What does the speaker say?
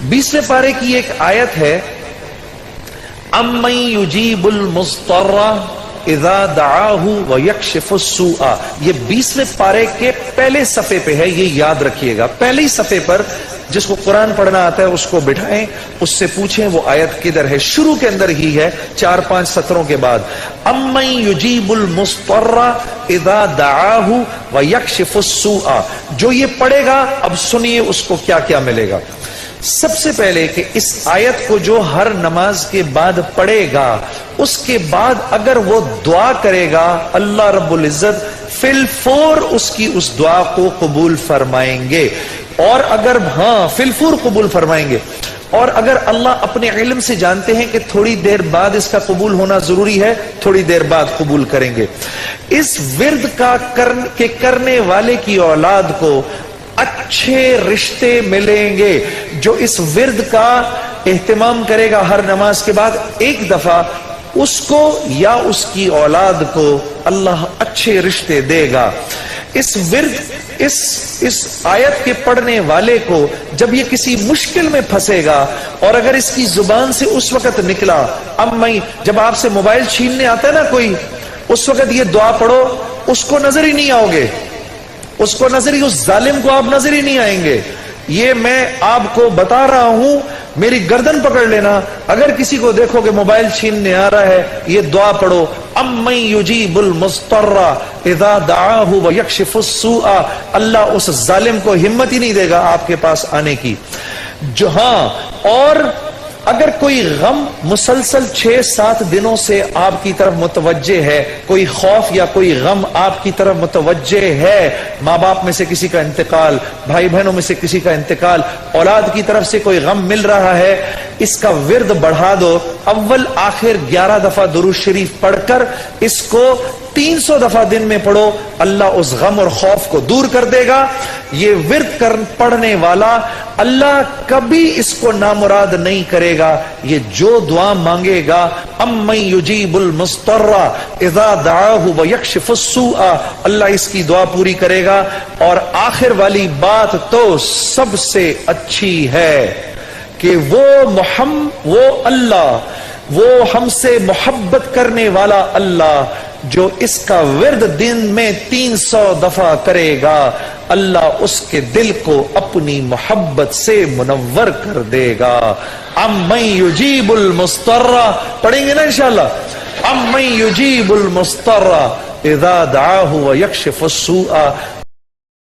20वें पारे की एक आयत है, अम्मन युजीबुल मुस्तर्रा इज़ा दआहु व यक्शिफुस सूआ। ये 20वें पारे के पहले सफ़े पे है, ये याद रखिएगा। पहले ही सफ़े पर जिसको कुरान पढ़ना आता है उसको बिठाएं, उससे पूछें वो आयत किधर है। शुरू के अंदर ही है, 4-5 सत्रों के बाद। अम्मन युजीबुल मुस्तर्रा इज़ा दआहु व यक्शिफुस सूआ। जो ये पढ़ेगा, अब सुनिए उसको क्या क्या मिलेगा। सबसे पहले कि इस आयत को जो हर नमाज के बाद पढ़ेगा, उसके बाद अगर वो दुआ करेगा, अल्लाह रब्बुल इज्जत फिलफौर उसकी उस दुआ को कबूल फरमाएंगे। और अगर फिलफौर कबूल फरमाएंगे। और अगर अल्लाह अपने इल्म से जानते हैं कि थोड़ी देर बाद इसका कबूल होना जरूरी है, थोड़ी देर बाद कबूल करेंगे। इस विर्द का करने वाले की औलाद को अच्छे रिश्ते मिलेंगे। जो इस विर्द का एहतमाम करेगा हर नमाज के बाद एक दफा, उसको या उसकी औलाद को अल्लाह अच्छे रिश्ते देगा। इस विर्द इस आयत के पढ़ने वाले को जब ये किसी मुश्किल में फंसेगा, और अगर इसकी जुबान से उस वक्त निकला, जब आपसे मोबाइल छीनने आता है ना कोई, उस वक्त ये दुआ पढ़ो, उसको नजर ही नहीं आओगे, उसको नजर ही, उस जालिम को आप नजर ही नहीं आएंगे। ये मैं आपको बता रहा हूं, मेरी गर्दन पकड़ लेना। अगर किसी को देखोगे मोबाइल छीनने आ रहा है, ये दुआ पढ़ो, अम्मन युजीबुल मुस्तर्रा इज़ा दआहु व यक्शिफुस सूआ। अल्लाह उस जालिम को हिम्मत ही नहीं देगा आपके पास आने की। जो और अगर कोई गम मुसलसल 6-7 दिनों से आपकी तरफ मुतवज्जे है, कोई खौफ या कोई गम आपकी तरफ मुतवज्जे है, माँ बाप में से किसी का इंतकाल, भाई बहनों में से किसी का इंतकाल, औलाद की तरफ से कोई गम मिल रहा है, इसका विर्द बढ़ा दो। अव्वल आखिर 11 दफा दुरूद शरीफ पढ़कर इसको 300 दफा दिन में पढ़ो, अल्लाह उस गम और खौफ को दूर कर देगा। ये विर्द पढ़ने वाला अल्लाह कभी इसको नामुराद नहीं करेगा। ये जो दुआ मांगेगा, अम्मन युजीबुल मुस्तर्रा इज़ा दआहु व यक्शिफुस सूआ, अल्लाह इसकी दुआ पूरी करेगा। और आखिर वाली बात तो सबसे अच्छी है कि वो अल्लाह, वो हमसे मोहब्बत करने वाला अल्लाह, जो इसका विर्द दिन में 300 दफा करेगा, अल्लाह उसके दिल को अपनी मोहब्बत से मुनव्वर कर देगा। अम्मन युजीबुल मुस्तर्रा, पढ़ेंगे ना इंशाअल्लाह। अम्मन युजीबुल मुस्तर्रा इज़ा दआहु व यक्शिफुस सूआ।